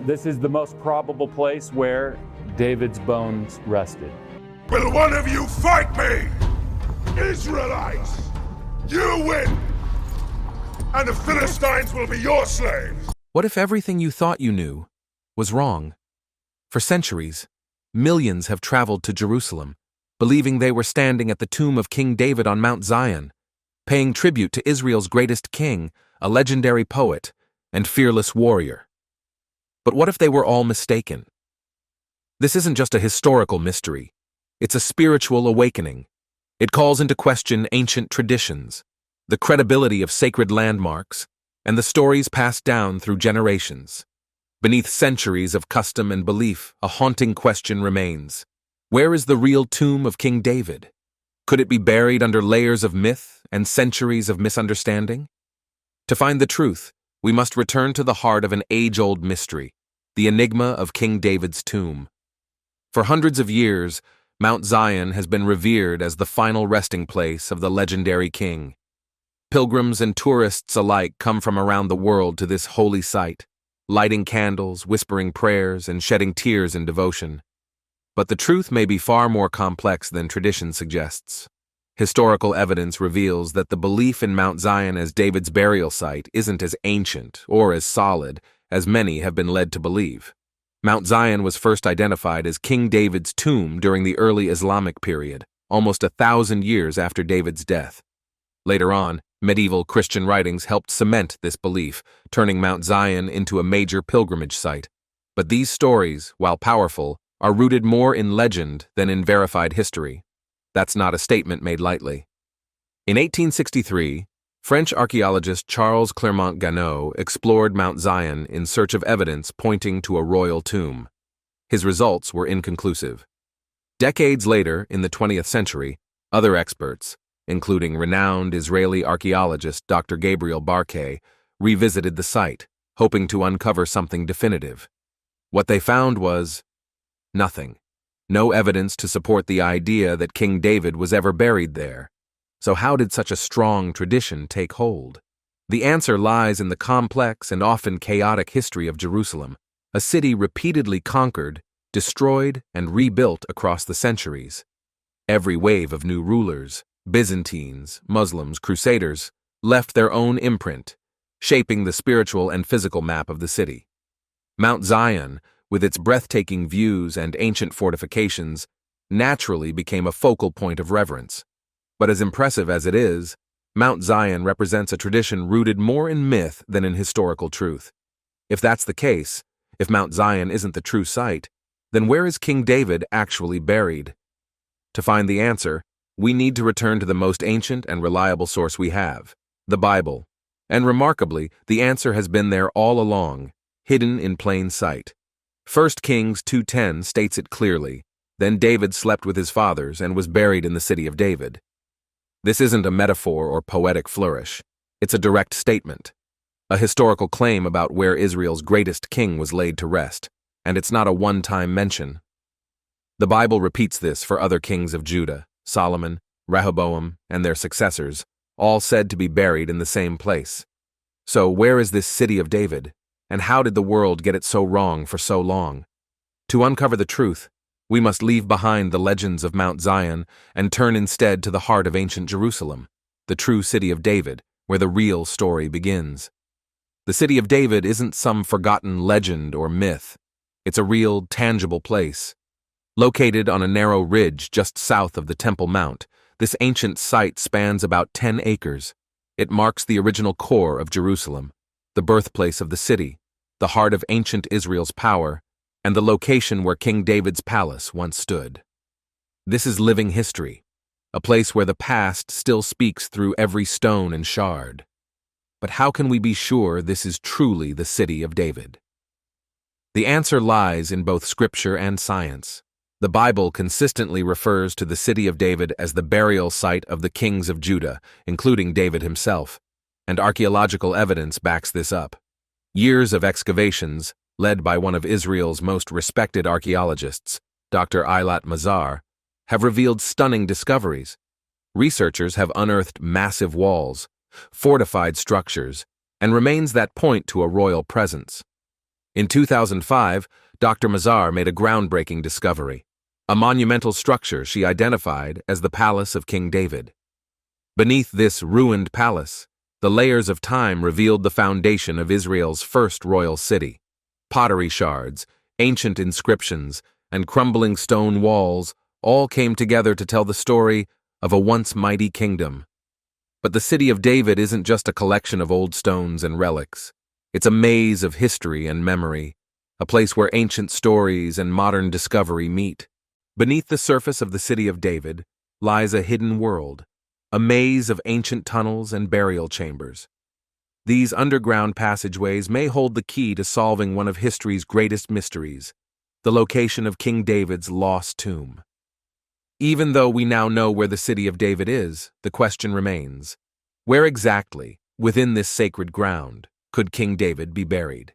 This is the most probable place where David's bones rested. Will one of you fight me? Israelites, you win! And the Philistines will be your slaves! What if everything you thought you knew was wrong? For centuries, millions have traveled to Jerusalem, believing they were standing at the tomb of King David on Mount Zion, paying tribute to Israel's greatest king, a legendary poet, and fearless warrior. But what if they were all mistaken? This isn't just a historical mystery. It's a spiritual awakening. It calls into question ancient traditions, the credibility of sacred landmarks, and the stories passed down through generations. Beneath centuries of custom and belief, a haunting question remains. Where is the real tomb of King David? Could it be buried under layers of myth and centuries of misunderstanding? To find the truth, we must return to the heart of an age-old mystery, the enigma of King David's tomb. For hundreds of years, Mount Zion has been revered as the final resting place of the legendary king. Pilgrims and tourists alike come from around the world to this holy site, lighting candles, whispering prayers, and shedding tears in devotion. But the truth may be far more complex than tradition suggests. Historical evidence reveals that the belief in Mount Zion as David's burial site isn't as ancient or as solid as many have been led to believe. Mount Zion was first identified as King David's tomb during the early Islamic period, almost 1,000 years after David's death. Later on, medieval Christian writings helped cement this belief, turning Mount Zion into a major pilgrimage site. But these stories, while powerful, are rooted more in legend than in verified history. That's not a statement made lightly. In 1863, French archaeologist Charles Clermont-Ganneau explored Mount Zion in search of evidence pointing to a royal tomb. His results were inconclusive. Decades later, in the 20th century, other experts, including renowned Israeli archaeologist Dr. Gabriel Barkay, revisited the site, hoping to uncover something definitive. What they found was nothing. No evidence to support the idea that King David was ever buried there. So how did such a strong tradition take hold? The answer lies in the complex and often chaotic history of Jerusalem, a city repeatedly conquered, destroyed, and rebuilt across the centuries. Every wave of new rulers, Byzantines, Muslims, Crusaders, left their own imprint, shaping the spiritual and physical map of the city. Mount Zion, with its breathtaking views and ancient fortifications, naturally became a focal point of reverence. But as impressive as it is, Mount Zion represents a tradition rooted more in myth than in historical truth. If that's the case, if Mount Zion isn't the true site, then where is King David actually buried? To find the answer, we need to return to the most ancient and reliable source we have, the Bible. And remarkably, the answer has been there all along, hidden in plain sight. 1 Kings 2:10 states it clearly. Then David slept with his fathers and was buried in the city of David. This isn't a metaphor or poetic flourish. It's a direct statement, a historical claim about where Israel's greatest king was laid to rest, and it's not a one-time mention. The Bible repeats this for other kings of Judah, Solomon, Rehoboam, and their successors, all said to be buried in the same place. So where is this city of David, and how did the world get it so wrong for so long? To uncover the truth, we must leave behind the legends of Mount Zion and turn instead to the heart of ancient Jerusalem, the true city of David, where the real story begins. The city of David isn't some forgotten legend or myth. It's a real, tangible place. Located on a narrow ridge just south of the Temple Mount, this ancient site spans about 10 acres. It marks the original core of Jerusalem, the birthplace of the city, the heart of ancient Israel's power, and the location where King David's palace once stood. This is living history, a place where the past still speaks through every stone and shard. But how can we be sure this is truly the city of David? The answer lies in both scripture and science. The Bible consistently refers to the city of David as the burial site of the kings of Judah, including David himself, and archaeological evidence backs this up. Years of excavations, led by one of Israel's most respected archaeologists, Dr. Eilat Mazar, have revealed stunning discoveries. Researchers have unearthed massive walls, fortified structures, and remains that point to a royal presence. In 2005, Dr. Mazar made a groundbreaking discovery, a monumental structure she identified as the Palace of King David. Beneath this ruined palace, the layers of time revealed the foundation of Israel's first royal city. Pottery shards, ancient inscriptions, and crumbling stone walls all came together to tell the story of a once mighty kingdom. But the city of David isn't just a collection of old stones and relics. It's a maze of history and memory, a place where ancient stories and modern discovery meet. Beneath the surface of the city of David lies a hidden world, a maze of ancient tunnels and burial chambers. These underground passageways may hold the key to solving one of history's greatest mysteries, the location of King David's lost tomb. Even though we now know where the city of David is, the question remains, where exactly, within this sacred ground, could King David be buried?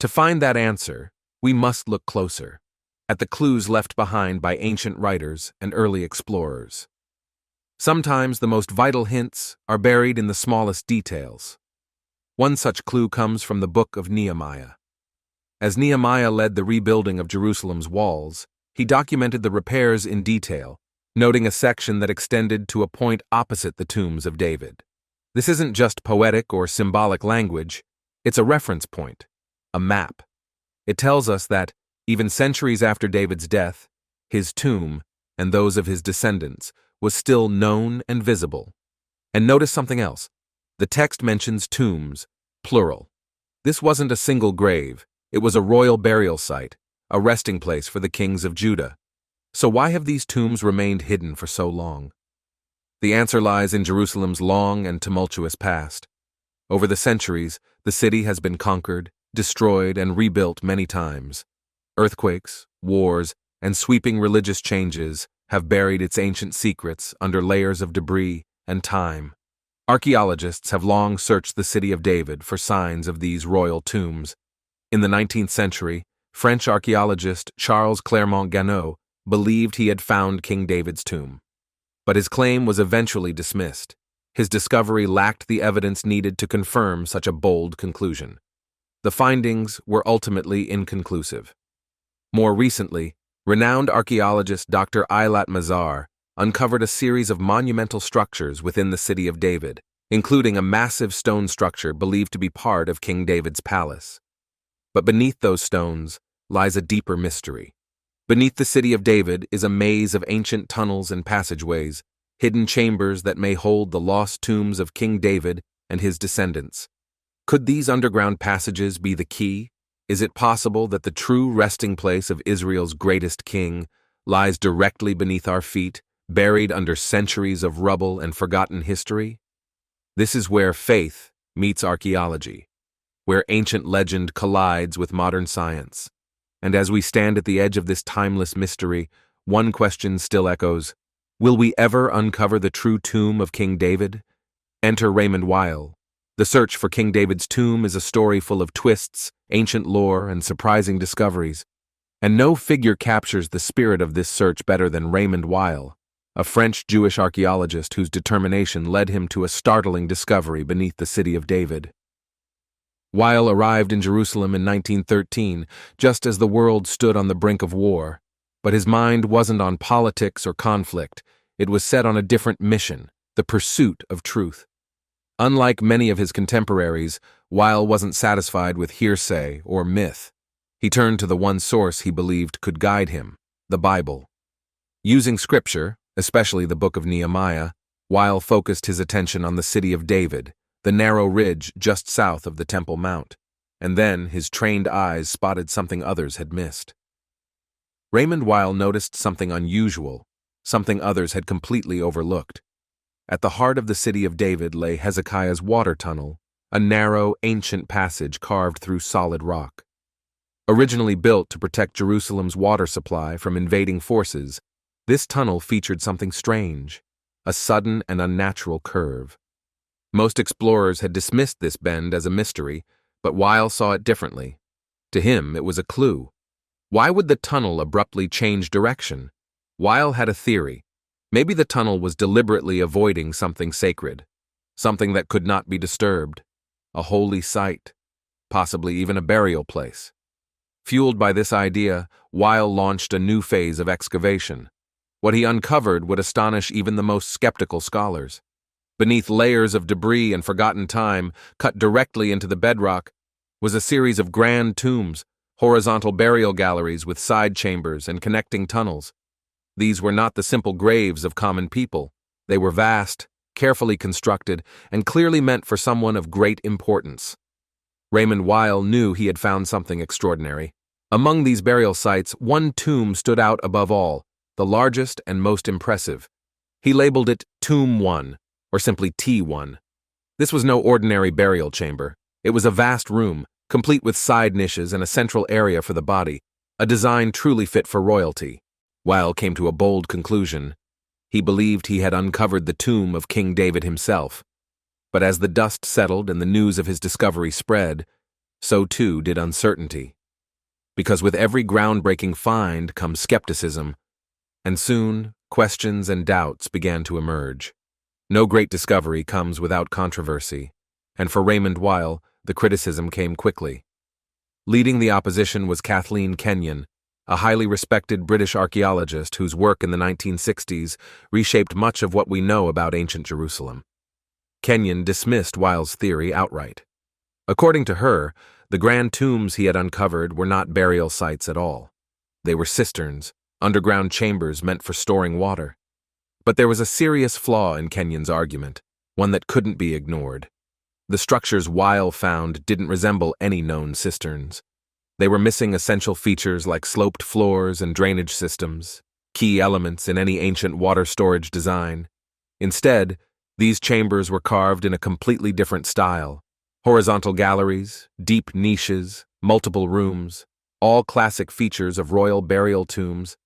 To find that answer, we must look closer at the clues left behind by ancient writers and early explorers. Sometimes the most vital hints are buried in the smallest details. One such clue comes from the book of Nehemiah. As Nehemiah led the rebuilding of Jerusalem's walls, he documented the repairs in detail, noting a section that extended to a point opposite the tombs of David. This isn't just poetic or symbolic language, it's a reference point, a map. It tells us that, even centuries after David's death, his tomb, and those of his descendants, was still known and visible. And notice something else. The text mentions tombs, plural. This wasn't a single grave, it was a royal burial site, a resting place for the kings of Judah. So why have these tombs remained hidden for so long? The answer lies in Jerusalem's long and tumultuous past. Over the centuries, the city has been conquered, destroyed, and rebuilt many times. Earthquakes, wars, and sweeping religious changes have buried its ancient secrets under layers of debris and time. Archaeologists have long searched the city of David for signs of these royal tombs. In the 19th century, French archaeologist Charles Clermont-Ganneau believed he had found King David's tomb. But his claim was eventually dismissed. His discovery lacked the evidence needed to confirm such a bold conclusion. The findings were ultimately inconclusive. More recently, renowned archaeologist Dr. Eilat Mazar uncovered a series of monumental structures within the city of David, including a massive stone structure believed to be part of King David's palace. But beneath those stones lies a deeper mystery. Beneath the city of David is a maze of ancient tunnels and passageways, hidden chambers that may hold the lost tombs of King David and his descendants. Could these underground passages be the key? Is it possible that the true resting place of Israel's greatest king lies directly beneath our feet, buried under centuries of rubble and forgotten history? This is where faith meets archaeology, where ancient legend collides with modern science. And as we stand at the edge of this timeless mystery, one question still echoes: will we ever uncover the true tomb of King David? Enter Raymond Weil. The search for King David's tomb is a story full of twists, ancient lore, and surprising discoveries. And no figure captures the spirit of this search better than Raymond Weil, a French Jewish archaeologist whose determination led him to a startling discovery beneath the city of David. Weil arrived in Jerusalem in 1913, just as the world stood on the brink of war. But his mind wasn't on politics or conflict. It was set on a different mission, the pursuit of truth. Unlike many of his contemporaries, Weil wasn't satisfied with hearsay or myth. He turned to the one source he believed could guide him, the Bible. Using scripture, especially the book of Nehemiah, Weil focused his attention on the city of David, the narrow ridge just south of the Temple Mount, and then his trained eyes spotted something others had missed. Raymond Weil noticed something unusual, something others had completely overlooked. At the heart of the city of David lay Hezekiah's water tunnel, a narrow, ancient passage carved through solid rock. Originally built to protect Jerusalem's water supply from invading forces, this tunnel featured something strange, a sudden and unnatural curve. Most explorers had dismissed this bend as a mystery, but Weil saw it differently. To him, it was a clue. Why would the tunnel abruptly change direction? Weil had a theory. Maybe the tunnel was deliberately avoiding something sacred, something that could not be disturbed, a holy site. possibly even a burial place. Fueled by this idea, Weil launched a new phase of excavation. What he uncovered would astonish even the most skeptical scholars. Beneath layers of debris and forgotten time, cut directly into the bedrock, was a series of grand tombs, horizontal burial galleries with side chambers and connecting tunnels. These were not the simple graves of common people. They were vast, carefully constructed, and clearly meant for someone of great importance. Raymond Weil knew he had found something extraordinary. Among these burial sites, one tomb stood out above all, the largest and most impressive. He labeled it Tomb 1, or simply T1. This was no ordinary burial chamber. It was a vast room, complete with side niches and a central area for the body, a design truly fit for royalty. Weil came to a bold conclusion. He believed he had uncovered the tomb of King David himself. But as the dust settled and the news of his discovery spread, so too did uncertainty. Because with every groundbreaking find comes skepticism, and soon questions and doubts began to emerge. No great discovery comes without controversy, and for Raymond Weil, the criticism came quickly. Leading the opposition was Kathleen Kenyon, a highly respected British archaeologist whose work in the 1960s reshaped much of what we know about ancient Jerusalem. Kenyon dismissed Weil's theory outright. According to her, the grand tombs he had uncovered were not burial sites at all. They were cisterns, underground chambers meant for storing water. But there was a serious flaw in Kenyon's argument, one that couldn't be ignored. The structures Weil found didn't resemble any known cisterns. They were missing essential features like sloped floors and drainage systems, key elements in any ancient water storage design. Instead, these chambers were carved in a completely different style. Horizontal galleries, deep niches, multiple rooms, all classic features of royal burial tombs.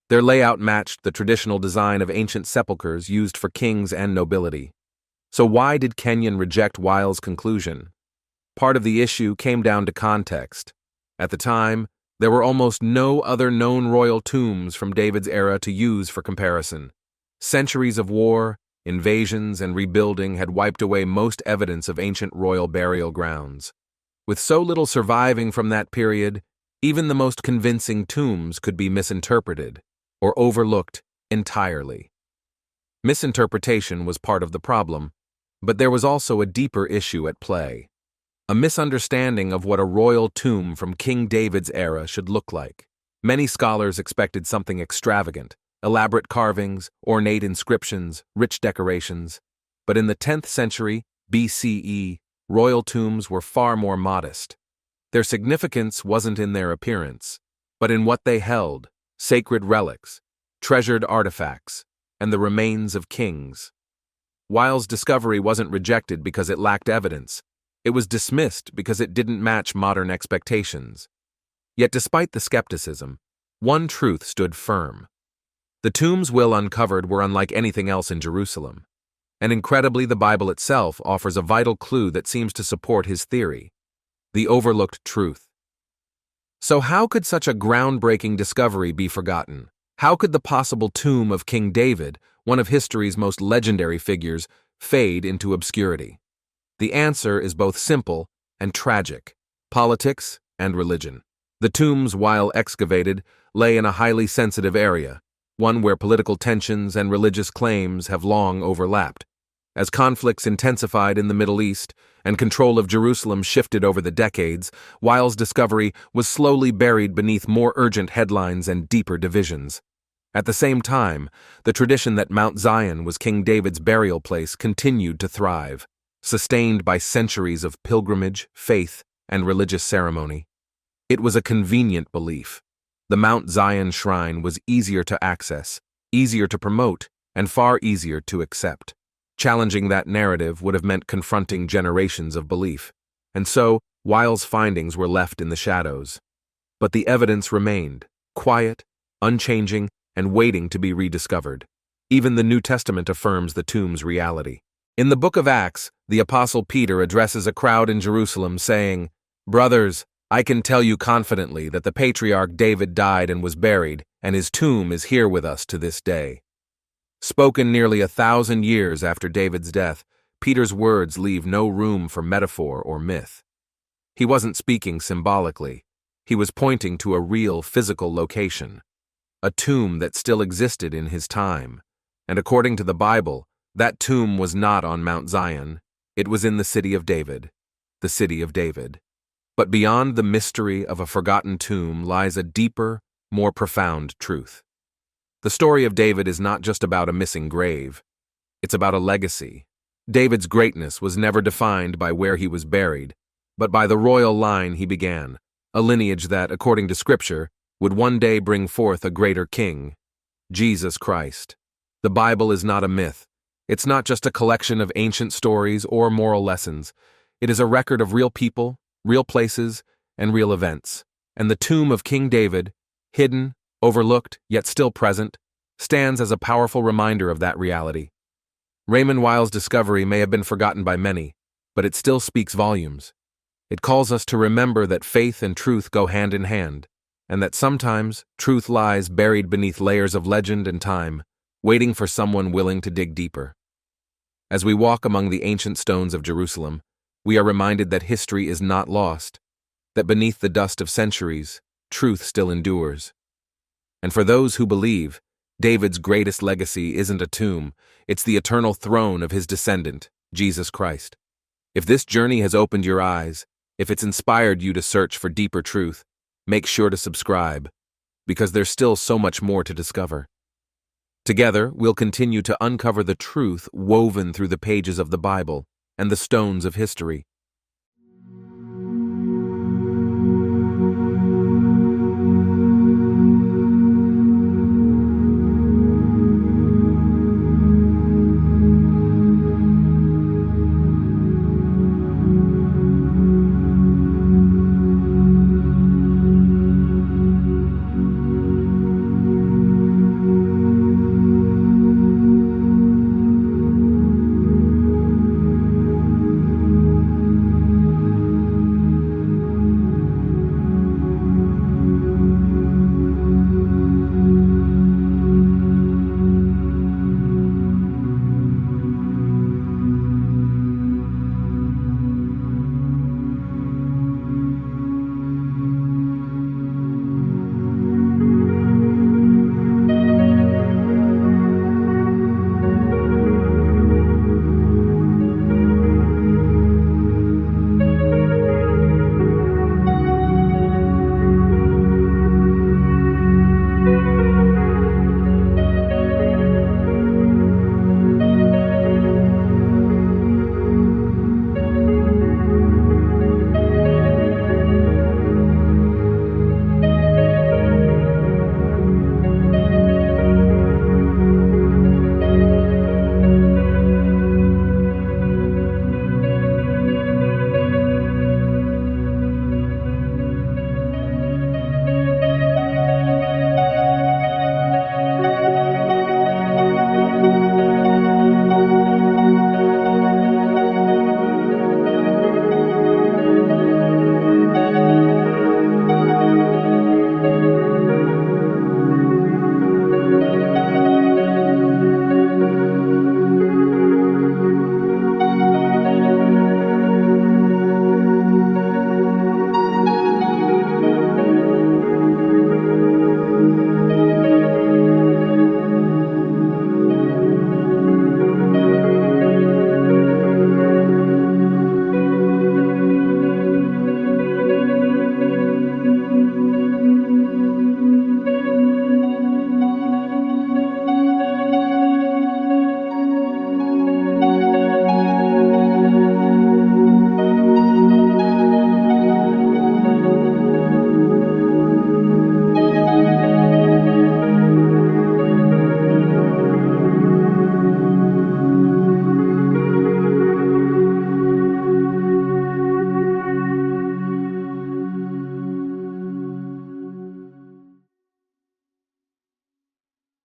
Their layout matched the traditional design of ancient sepulchres used for kings and nobility. So why did Kenyon reject Weil's conclusion? Part of the issue came down to context. At the time, there were almost no other known royal tombs from David's era to use for comparison. Centuries of war, invasions, and rebuilding had wiped away most evidence of ancient royal burial grounds. With so little surviving from that period, even the most convincing tombs could be misinterpreted or overlooked entirely. Misinterpretation was part of the problem, but there was also a deeper issue at play. A misunderstanding of what a royal tomb from King David's era should look like. Many scholars expected something extravagant, elaborate carvings, ornate inscriptions, rich decorations. But in the 10th century, BCE, royal tombs were far more modest. Their significance wasn't in their appearance, but in what they held: sacred relics, treasured artifacts, and the remains of kings. Weil's discovery wasn't rejected because it lacked evidence. It was dismissed because it didn't match modern expectations. Yet despite the skepticism, one truth stood firm. The tombs Will uncovered were unlike anything else in Jerusalem. And incredibly, the Bible itself offers a vital clue that seems to support his theory: the overlooked truth. So how could such a groundbreaking discovery be forgotten? How could the possible tomb of King David, one of history's most legendary figures, fade into obscurity? The answer is both simple and tragic: politics and religion. The tombs Weil excavated lay in a highly sensitive area, one where political tensions and religious claims have long overlapped. As conflicts intensified in the Middle East and control of Jerusalem shifted over the decades, Weil's discovery was slowly buried beneath more urgent headlines and deeper divisions. At the same time, the tradition that Mount Zion was King David's burial place continued to thrive, sustained by centuries of pilgrimage, faith, and religious ceremony. It was a convenient belief. The Mount Zion shrine was easier to access, easier to promote, and far easier to accept. Challenging that narrative would have meant confronting generations of belief, and so Weil's findings were left in the shadows. But the evidence remained, quiet, unchanging, and waiting to be rediscovered. Even the New Testament affirms the tomb's reality. In the book of Acts, the Apostle Peter addresses a crowd in Jerusalem saying, "Brothers, I can tell you confidently that the patriarch David died and was buried, and his tomb is here with us to this day." Spoken nearly 1,000 years after David's death, Peter's words leave no room for metaphor or myth. He wasn't speaking symbolically. He was pointing to a real physical location, a tomb that still existed in his time. And according to the Bible, that tomb was not on Mount Zion. It was in the city of David, the city of David. But beyond the mystery of a forgotten tomb lies a deeper, more profound truth. The story of David is not just about a missing grave. It's about a legacy. David's greatness was never defined by where he was buried, but by the royal line he began, a lineage that, according to Scripture, would one day bring forth a greater king, Jesus Christ. The Bible is not a myth. It's not just a collection of ancient stories or moral lessons. It is a record of real people, real places, and real events. And the tomb of King David, hidden, overlooked, yet still present, stands as a powerful reminder of that reality. Raymond Wile's discovery may have been forgotten by many, but it still speaks volumes. It calls us to remember that faith and truth go hand in hand, and that sometimes truth lies buried beneath layers of legend and time, waiting for someone willing to dig deeper. As we walk among the ancient stones of Jerusalem, we are reminded that history is not lost, that beneath the dust of centuries, truth still endures. And for those who believe, David's greatest legacy isn't a tomb, it's the eternal throne of his descendant, Jesus Christ. If this journey has opened your eyes, if it's inspired you to search for deeper truth, make sure to subscribe, because there's still so much more to discover. Together, we'll continue to uncover the truth woven through the pages of the Bible and the stones of history.